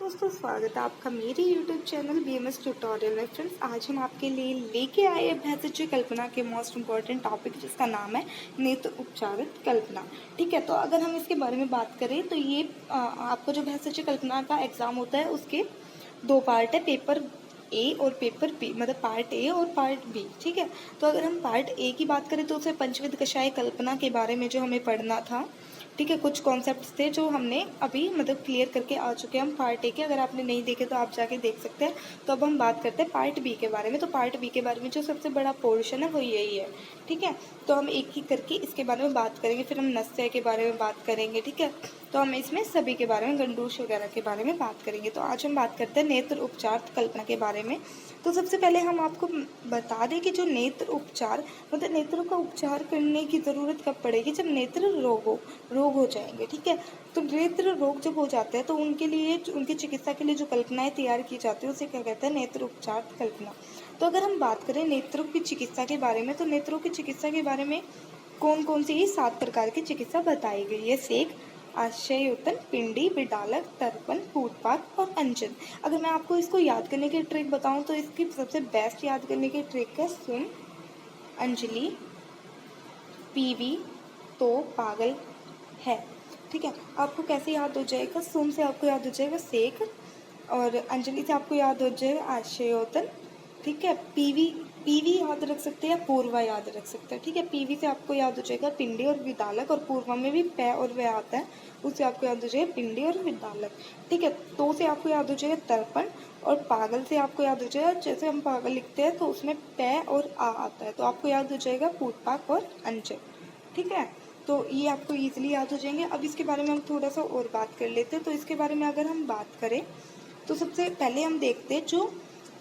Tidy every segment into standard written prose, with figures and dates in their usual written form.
दोस्तों, स्वागत है आपका मेरे YouTube चैनल BMS ट्यूटोरियल में। फ्रेंड्स, आज हम आपके लिए लेके आए हैं भैंसची कल्पना के मोस्ट इम्पॉर्टेंट टॉपिक, जिसका नाम है नेत्र उपचारित कल्पना। ठीक है, तो अगर हम इसके बारे में बात करें तो ये आपको जो भैंसची कल्पना का एग्ज़ाम होता है उसके दो पार्ट है, पेपर ए और पेपर बी, मतलब पार्ट ए और पार्ट बी। ठीक है, तो अगर हम पार्ट ए की बात करें तो उसमें पंचविध कषाय कल्पना के बारे में जो हमें पढ़ना था। ठीक है, कुछ कॉन्सेप्ट्स थे जो हमने अभी मतलब क्लियर करके आ चुके हैं हम पार्ट ए के। अगर आपने नहीं देखे तो आप जाके देख सकते हैं। तो अब हम बात करते हैं पार्ट बी के बारे में। तो पार्ट बी के बारे में जो सबसे बड़ा पोर्शन है वो यही है। ठीक है, तो हम एक एक करके इसके बारे में बात करेंगे, फिर हम नस्य के बारे में बात करेंगे। ठीक है, तो हम इसमें सभी के बारे में, गंडूश वगैरह के बारे में बात करेंगे। तो आज हम बात करते हैं नेत्र उपचार कल्पना के बारे में। तो सबसे पहले हम आपको बता दें कि जो नेत्र उपचार, मतलब नेत्रों का उपचार करने की ज़रूरत कब पड़ेगी, जब नेत्र रोग हो जाएंगे। ठीक है, तो नेत्र रोग जब हो जाते हैं तो उनके लिए, उनकी चिकित्सा के लिए जो कल्पनाएं तैयार की जाती है उसे क्या कहते हैं, नेत्र उपचार कल्पना। तो अगर हम बात करें नेत्रों की चिकित्सा के बारे में, तो नेत्रों की चिकित्सा के बारे में कौन कौन सी 7 प्रकार की चिकित्सा बताई गई है। सेक, आशयुतन, पिंडी, विडालक, तर्पण, पूटपाक और अंजन। अगर मैं आपको इसको याद करने की ट्रिक बताऊं तो इसकी सबसे बेस्ट याद करने की ट्रिक है सुन, अंजलि, पीवी तो पागल है। ठीक है, आपको कैसे याद हो जाएगा, सुन से आपको याद हो जाएगा सेक, और अंजलि से आपको याद हो जाएगा आशयोतन। ठीक है, पीवी याद रख सकते हैं या पूर्वा याद रख सकते हैं। ठीक है, पीवी से आपको याद हो जाएगा पिंडी और विदालक, और पूर्वा में भी पै और वह आता है, उससे आपको याद हो जाएगा पिंडी और विदालक। ठीक है, तो से आपको याद हो जाएगा तर्पण, और पागल से आपको याद हो जाएगा, जैसे हम पागल लिखते हैं तो उसमें पै और आ आता है, तो आपको याद हो जाएगा पूटपाक और अंजन। ठीक है, तो ये आपको ईजिली याद हो जाएंगे। अब इसके बारे में हम थोड़ा सा और बात कर लेते हैं। तो इसके बारे में अगर हम बात करें तो सबसे पहले हम देखते हैं जो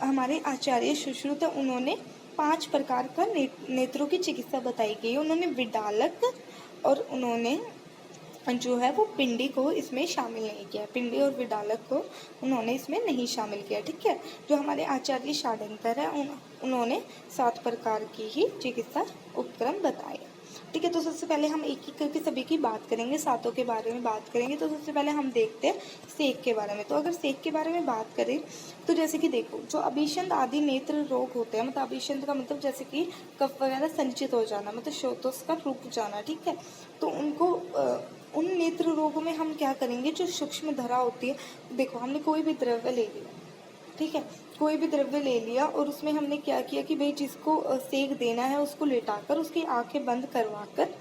हमारे आचार्य सुश्रुत है, उन्होंने 5 प्रकार का नेत्रों की चिकित्सा बताई गई है। उन्होंने विडालक और उन्होंने जो है वो पिंडी को इसमें शामिल नहीं किया, पिंडी और विडालक को उन्होंने इसमें नहीं शामिल किया। ठीक है, जो हमारे आचार्य षडांतर है उन्होंने 7 प्रकार की ही चिकित्सा उपक्रम बताए। ठीक है, तो सबसे पहले हम एक एक करके सभी की बात करेंगे, 7 के बारे में बात करेंगे। तो सबसे पहले हम देखते हैं सेक के बारे में। तो अगर सेक के बारे में बात करें तो जैसे कि देखो, जो अभिषंध आदि नेत्र रोग होते हैं, मतलब अभिषंध का मतलब जैसे कि कफ वगैरह संचित हो जाना, मतलब श्रोतोष का रुक जाना। ठीक है, तो उनको उन नेत्र रोगों में हम क्या करेंगे, जो सूक्ष्म धरा होती है, देखो हमने कोई भी द्रव्य ले लिया, ठीक है, कोई भी द्रव्य ले लिया और उसमें हमने क्या किया कि भाई जिसको सेक देना है उसको लेटाकर उसकी आंखें बंद करवाकर,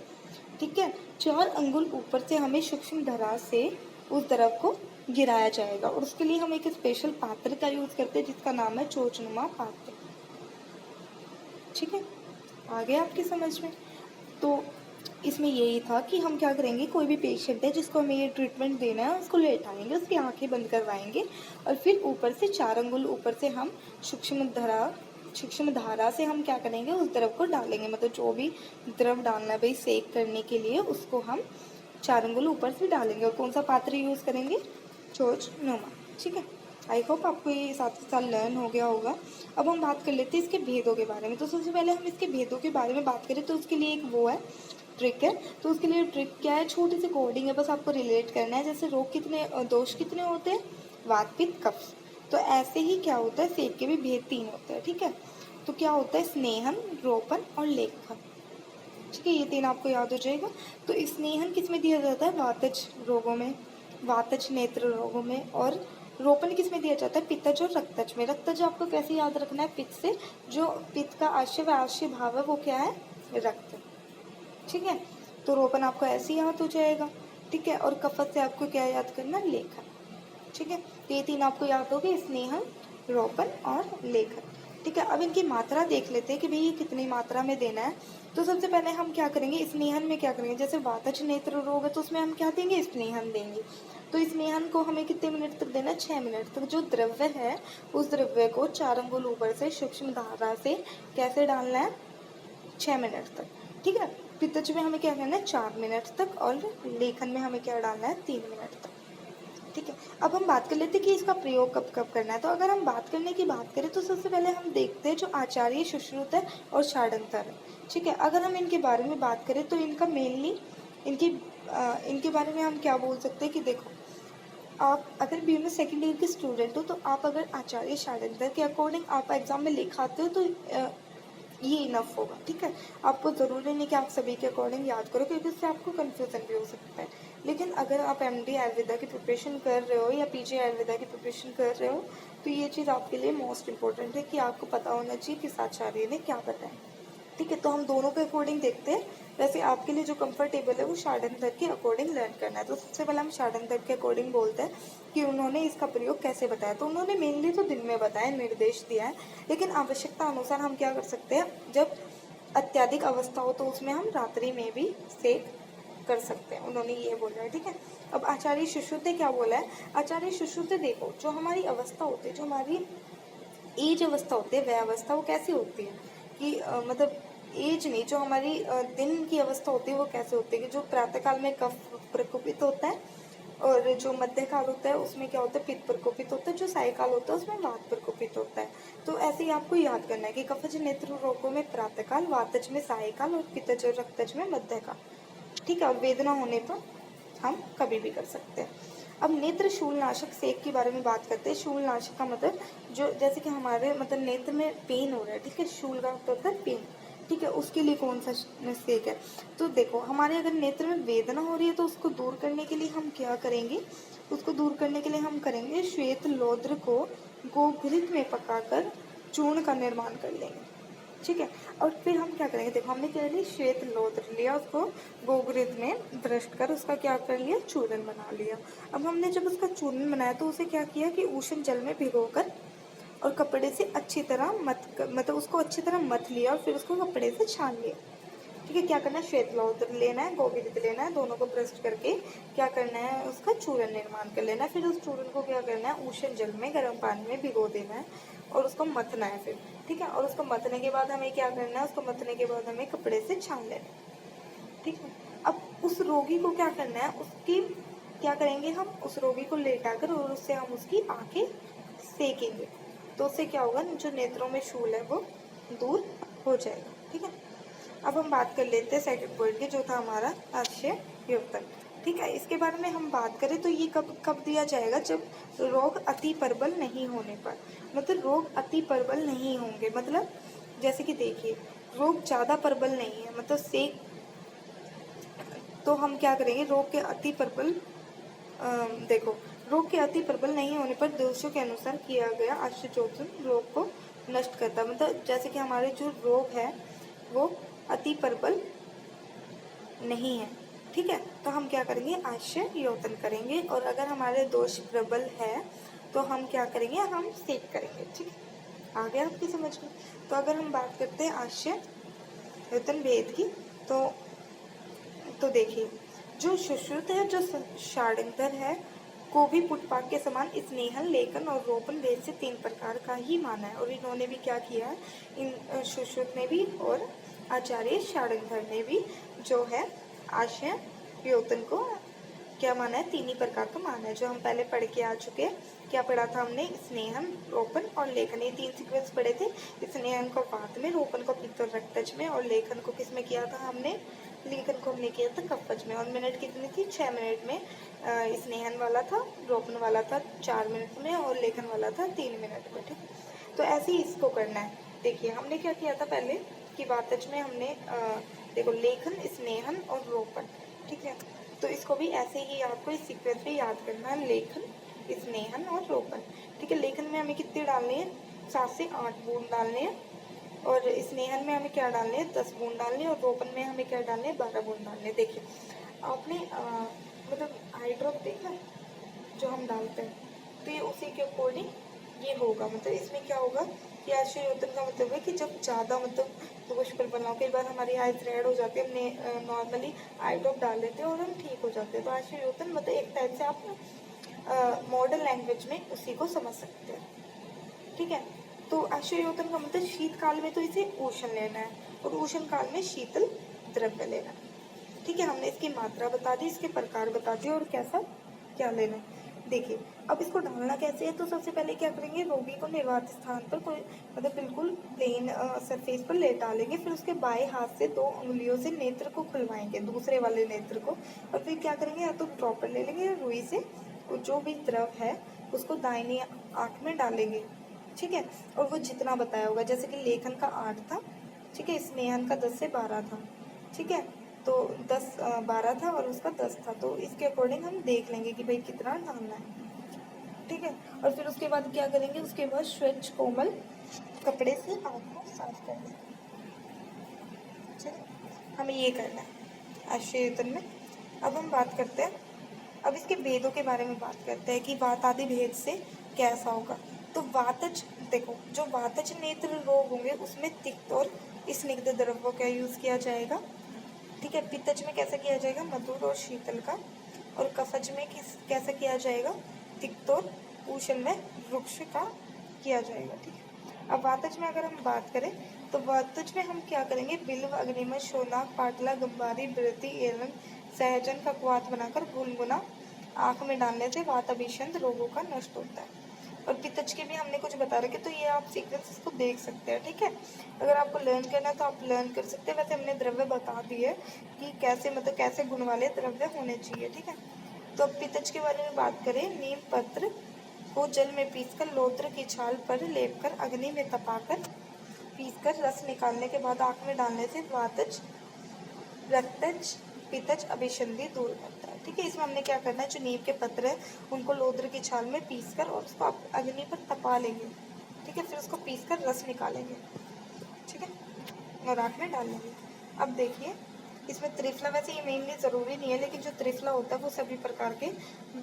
ठीक है, 4 अंगुल ऊपर से हमें सूक्ष्म धरा से उस द्रव को गिराया जाएगा, और उसके लिए हम एक स्पेशल पात्र का यूज करते हैं जिसका नाम है चोचनुमा पात्र। ठीक है, आ गया आपकी समझ में। तो इसमें यही था कि हम क्या करेंगे, कोई भी पेशेंट है जिसको हमें ये ट्रीटमेंट देना है उसको लेटाएंगे, उसकी आंखें बंद करवाएंगे, और फिर ऊपर से 4 अंगुल ऊपर से हम सूक्ष्म धारा से हम क्या करेंगे, उस द्रव को डालेंगे, मतलब जो भी द्रव डालना है भाई सेक करने के लिए उसको हम 4 अंगुल ऊपर से डालेंगे। और कौन सा पात्र यूज़ करेंगे, चोचनुमा। ठीक है, आई होप आपको ये साथ ही साथ लर्न हो गया होगा। अब हम बात कर लेते हैं इसके भेदों के बारे में। तो सबसे पहले हम इसके भेदों के बारे में बात करें तो उसके लिए एक वो है ट्रिक है। तो उसके लिए ट्रिक क्या है, छोटी सी कोडिंग है, बस आपको रिलेट करना है। जैसे रोग कितने, दोष कितने होते हैं, वात पित्त कफ, तो ऐसे ही क्या होता है सेक के भी भेद 3 होते हैं। ठीक है, तो क्या होता है, स्नेहन, रोपण और लेखन। ठीक है, ये 3 आपको याद हो जाएगा। तो स्नेहन किस में दिया जाता है, वातज रोगों में, वातज नेत्र रोगों में, और रोपण किस में दिया जाता है, पित्तज और रक्तज में। रक्तज आपको कैसे याद रखना है, पित्त से, जो पित्त का आश्य व आश्य भाव है वो क्या है, रक्त। ठीक है, तो रोपण आपको ऐसे याद हो जाएगा। ठीक है, और कफत से आपको क्या याद करना, लेखन। ठीक है, तो ये 3 आपको याद हो गए, स्नेहन, रोपण और लेखन। ठीक है, अब इनकी मात्रा देख लेते हैं कि भाई ये कितनी मात्रा में देना है। तो सबसे पहले हम क्या करेंगे, स्नेहन में क्या करेंगे, जैसे वातज नेत्र रोग है तो उसमें हम क्या देंगे, स्नेहन देंगे। तो स्नेहन को हमें कितने मिनट तक देना है, 6 मिनट तक। जो द्रव्य है उस द्रव्य को 4 अंगुल ऊपर से सूक्ष्म धारा से कैसे डालना है, 6 मिनट तक। ठीक है, पित्तज में हमें क्या करना है, 4 मिनट तक, और लेखन में हमें क्या डालना है, 3 मिनट तक। ठीक है, अब हम बात कर लेते हैं कि इसका प्रयोग कब कब करना है। तो अगर हम बात करने की बात करें तो सबसे पहले हम देखते हैं जो आचार्य सुश्रुत है और षडांतर है। ठीक है, अगर हम इनके बारे में बात करें तो इनका मेनली इनके बारे में हम क्या बोल सकते हैं कि देखो, आप अगर बीएमएस सेकेंड ईयर के स्टूडेंट हो तो आप अगर आचार्य षड्यंत्र के अकॉर्डिंग आप एग्जाम में लिखाते हो तो ये इनफ होगा, ठीक है। आपको ज़रूरी नहीं कि आप सभी के अकॉर्डिंग याद करो, क्योंकि उससे आपको कन्फ्यूज़न भी हो सकता है। लेकिन अगर आप एमडी आयुर्वेदा की प्रिपरेशन कर रहे हो या पीजी आयुर्वेदा की प्रिपरेशन कर रहे हो तो ये चीज़ आपके लिए मोस्ट इम्पोर्टेंट है कि आपको पता होना चाहिए किस आचार्य ने क्या बताया, ठीक है। तो हम दोनों के अकॉर्डिंग देखते हैं। वैसे आपके लिए जो कंफर्टेबल है वो षड्यंत्र के अकॉर्डिंग लर्न करना है। तो सबसे पहले हम षड्यंत्र के अकॉर्डिंग बोलते हैं कि उन्होंने इसका प्रयोग कैसे बताया। तो उन्होंने मेनली तो दिन में बताया, निर्देश दिया है, लेकिन आवश्यकता अनुसार हम क्या कर सकते हैं, जब अत्यधिक अवस्था हो तो उसमें हम रात्रि में भी सेक कर सकते हैं, उन्होंने ये बोला है, ठीक है। अब आचार्य सुश्रुत ने क्या बोला है, आचार्य सुश्रुत देखो जो हमारी अवस्था होती है, जो हमारी एज अवस्था होती है, वह अवस्था वो कैसी होती है कि मतलब एज नहीं, जो हमारी दिन की अवस्था होती है वो कैसे होती है कि जो प्रातःकाल में कफ प्रकोपित होता है और जो मध्यकाल होता है उसमें क्या होता है, पित्त प्रकोपित होता है, जो सायकाल होता है उसमें वात प्रकोपित होता है। तो ऐसे ही आपको याद करना है कि कफज नेत्र रोगों में प्रातःकाल, वातज में सायकाल और पित्तज और रक्तज में मध्यकाल, ठीक है। और वेदना होने पर हम कभी भी कर सकते हैं। अब नेत्र शूलनाशक सेक के बारे में बात करते हैं। शूलनाशक का मतलब जो जैसे कि हमारे मतलब नेत्र में पेन हो रहा है, ठीक है, शूल का मतलब होता है पेन, ठीक है, उसके लिए कौन सा सेक है। तो देखो हमारे अगर नेत्र में वेदना हो रही है तो उसको दूर करने के लिए हम क्या करेंगे, उसको दूर करने के लिए हम करेंगे श्वेत लौद्र को गोघृत में पकाकर चूर्ण का निर्माण कर लेंगे, ठीक है। और फिर हम क्या करेंगे, देखो हमने क्या लिया, श्वेत लौद्र लिया, उसको गोघृत में भ्रष्ट कर उसका क्या कर लिया, चूर्ण बना लिया। अब हमने जब उसका चूर्ण बनाया तो उसे क्या किया कि उष्ण जल में भिगोकर और कपड़े से अच्छी तरह मतलब उसको अच्छी तरह मथ लिया और फिर उसको कपड़े से छान लिया, ठीक है। क्या करना है, श्वेत लौद्र लेना है, गोघृत लेना है, दोनों को भ्रष्ट करके क्या करना है, उसका चूर्ण निर्माण कर लेना है। फिर उस चूर्ण को क्या करना है, उष्ण जल में गर्म पानी में भिगो देना है और उसको मथना है फिर, ठीक है। और उसको मथने के बाद हमें क्या करना है, उसको मथने के बाद हमें कपड़े से छान लेना है, ठीक है। अब उस रोगी को क्या करना है, उसकी क्या करेंगे, हम उस रोगी को लेटाकर और उससे हम उसकी आंखें सेकेंगे, तो उससे क्या होगा, जो नेत्रों में शूल है वो दूर हो जाएगा, ठीक है। अब हम बात कर लेते हैं सेकंड पॉइंट की, जो था हमारा आशय योगदान, ठीक है। इसके बारे में हम बात करें तो ये कब कब दिया जाएगा, जब रोग अति प्रबल नहीं होने पर, मतलब रोग अति प्रबल नहीं होंगे, मतलब जैसे कि देखिए रोग ज़्यादा प्रबल नहीं है, मतलब सेक, तो हम क्या करेंगे, रोग के अति प्रबल देखो रोग के अति प्रबल नहीं होने पर दोषों के अनुसार किया गया आश्चर्योत्तम रोग को नष्ट करता, मतलब जैसे कि हमारे जो रोग है वो अति प्रबल नहीं है, ठीक है। तो हम क्या करेंगे, आश्चर्य योतन करेंगे, और अगर हमारे दोष प्रबल है तो हम क्या करेंगे, हम सेक करेंगे, ठीक है। आ गया आपकी समझ में। तो अगर हम बात करते हैं आश्चर्य योतन भेद की, तो देखिए जो सुश्रुत है, जो षड्यंत्र है को भी पुटपाक के समान स्नेहन, लेखन और रोपण भेद से 3 प्रकार का ही माना है। और इन्होंने भी क्या किया है, इन सुश्रुत ने भी और आचार्य षड्यंत्र ने भी जो है आशय योतन को क्या माना है, 3 ही प्रकार का माना है, जो हम पहले पढ़ के आ चुके हैं। क्या पढ़ा था हमने, स्नेहन, रोपण और लेखन, ये 3 सीक्वेंस पढ़े थे। स्नेहन को वात में, रोपण को पित्त और रक्तज में, और लेखन को किस में किया था हमने, लेखन को हमने किया था कफज में। और मिनट कितनी थी, 6 मिनट में स्नेहन वाला था, रोपण वाला था 4 मिनट में, और लेखन वाला था 3 मिनट में, ठीक। तो ऐसे ही इसको करना है। देखिए हमने क्या किया था पहले कि वातज में हमने देखो लेखन, स्नेहन और रोपण, ठीक है। तो इसको भी ऐसे ही आपको इस सीक्वेंस में याद करना है, लेखन, स्नेहन और रोपण, ठीक है। लेखन में हमें कितने डालने हैं, 7 से 8 बूंद डालने हैं, और स्नेहन में हमें क्या डालने हैं, 10 बूंद डालने हैं, और रोपण में हमें क्या डालने हैं, 12 बूंद डालने हैं। देखिए आपने मतलब आई ड्रॉप देखा है जो हम डालते हैं, तो ये उसी के अकॉर्डिंग ये होगा, मतलब इसमें क्या होगा कि आश्चर्य योतन का मतलब है कि जब ज़्यादा मतलब दोष प्रबल हो, कई बार हमारी आइज रेड हो जाती है, हमने नॉर्मली आई ड्रॉप डाल लेते हैं और हम ठीक हो जाते हैं। तो आश्चर्य योतन मतलब एक टाइप से आप मॉडर्न लैंग्वेज में उसी को समझ सकते हैं, ठीक है। तो आश्चर्य योतन का मतलब शीतकाल में तो इसे उष्ण लेना है और उष्ण काल में शीतल द्रव्य लेना है, ठीक है। हमने इसकी मात्रा बता दी, इसके प्रकार बता दिए और कैसा क्या लेना है। देखिए अब इसको डालना कैसे है, तो सबसे पहले क्या करेंगे, रोगी को निर्वात स्थान पर कोई मतलब बिल्कुल प्लेन सरफेस पर लेट डालेंगे, फिर उसके बाएं हाथ से 2 उंगलियों से नेत्र को खुलवाएंगे, दूसरे वाले नेत्र को, और फिर क्या करेंगे, या तो ड्रॉपर ले लेंगे या रुई से जो भी द्रव है उसको दाहिनी आँख में डालेंगे, ठीक है। और वो जितना बताया होगा, जैसे कि लेखन का 8 था, ठीक है, स्नेहन का 10 से 12 था, ठीक है। तो 12 था और उसका 10 था, तो इसके अकॉर्डिंग हम देख लेंगे कि भाई कितना डालना है, ठीक है। और फिर उसके बाद क्या करेंगे, उसके बाद स्वच्छ कोमल कपड़े से आँख को साफ कर देंगे, ठीक है। हमें ये करना है आशयतन में। अब हम बात करते हैं, अब इसके भेदों के बारे में बात करते हैं कि वात आदि भेद से कैसा होगा। तो वातज, देखो जो वातज नेत्र रोग होंगे उसमें तिक्त और स्निग्ध द्रव्यों का यूज किया जाएगा, ठीक है। पित्तज में कैसा किया जाएगा, मधुर और शीतल का। और कफज में कैसा किया जाएगा, तिक्त और उष्ण वृक्ष का किया जाएगा, ठीक है। अब वातज में अगर हम बात करें तो वातज में हम क्या करेंगे, बिल्व, अग्निमय, शोनाक, पाटला, गंबारी, बृति एवं सहजन का क्वाथ बनाकर गुनगुना आँख में डालने से वात अभिषंध रोगों का नष्ट होता है। और पित्तज के भी हमने कुछ बता रखे, तो ये आप सीक्वेंस इसको देख सकते हैं, ठीक है। अगर आपको लर्न करना है तो आप लर्न कर सकते हैं। वैसे हमने द्रव्य बता दिए कि कैसे, मतलब कैसे गुण वाले द्रव्य होने चाहिए, ठीक है। तो अब पित्तज के बारे में बात करें, नीम पत्र को जल में पीसकर लोत्र की छाल पर लेपकर अग्नि में तपाकर पीसकर रस निकालने के बाद आँख में डालने से वातज, रक्तज, पित्तज, अभिसंधि दूर करता है, ठीक है। इसमें हमने क्या करना है, जो नीम के पत्र है उनको लोद्र की छाल में पीसकर और उसको अग्नि पर तपा लेंगे, ठीक है। फिर उसको पीसकर रस निकालेंगे, ठीक है, और आँख में डाल लेंगे। अब देखिए इसमें त्रिफला, वैसे ये मेनली ज़रूरी नहीं है, लेकिन जो त्रिफला होता है वो सभी प्रकार के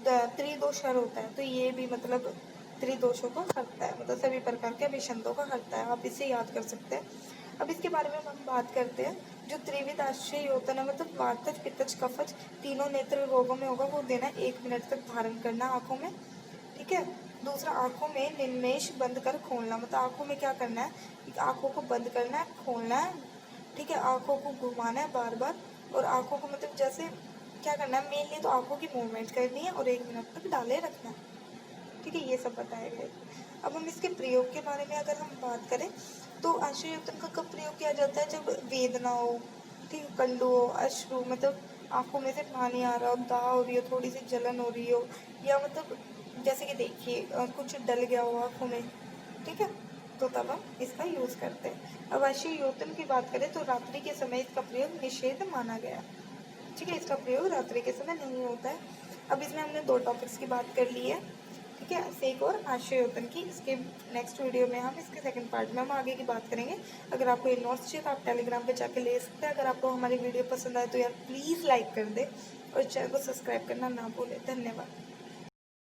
त्रिदोषहर होता है, तो ये भी मतलब त्रिदोषों को हरता है, मतलब सभी प्रकार के अभिषंधों को हरता है, आप इसे याद कर सकते हैं। अब इसके बारे में हम बात करते हैं, जो त्रिविध आश्चर्य होता है, मतलब वातज, पित्तज, कफज तीनों नेत्र रोगों में होगा, वो देना 1 मिनट तक धारण करना आँखों में, ठीक है। दूसरा, आँखों में निन्मेष बंद कर खोलना, मतलब आँखों में क्या करना है, आँखों को बंद करना है, खोलना है, ठीक है। आँखों को घुमाना है बार बार, और आँखों को मतलब जैसे क्या करना है, मेनली तो आँखों की मूवमेंट करनी है और 1 मिनट तक डाले रखना है, ठीक है। ये सब बताया गया है। अब हम इसके प्रयोग के बारे में अगर हम बात करें तो आश्चर्योत्तन का कब प्रयोग किया जाता है, जब वेदना हो, ठीक, कंडू हो, अश्रु, मतलब आँखों में से पानी आ रहा हो, दाह हो रही हो, थोड़ी सी जलन हो रही हो, या मतलब जैसे कि देखिए कुछ डल गया हो आँखों में, ठीक है, तो तब हम इसका यूज़ करते हैं। अब आश्चर्योत्तन की बात करें तो रात्रि के समय इसका प्रयोग निषेध माना गया, ठीक है। इसका प्रयोग रात्रि के समय नहीं होता है। अब इसमें हमने 2 टॉपिक्स की बात कर ली है, ठीक है, सेक और आश्चर्योत्तन की। इसके नेक्स्ट वीडियो में हम इसके सेकंड पार्ट में हम आगे की बात करेंगे। अगर आपको ये नोट्स चाहिए तो आप टेलीग्राम पे जाके ले सकते हैं। अगर आपको हमारी वीडियो पसंद आए तो यार प्लीज़ लाइक कर दे और चैनल को सब्सक्राइब करना ना भूलें। धन्यवाद।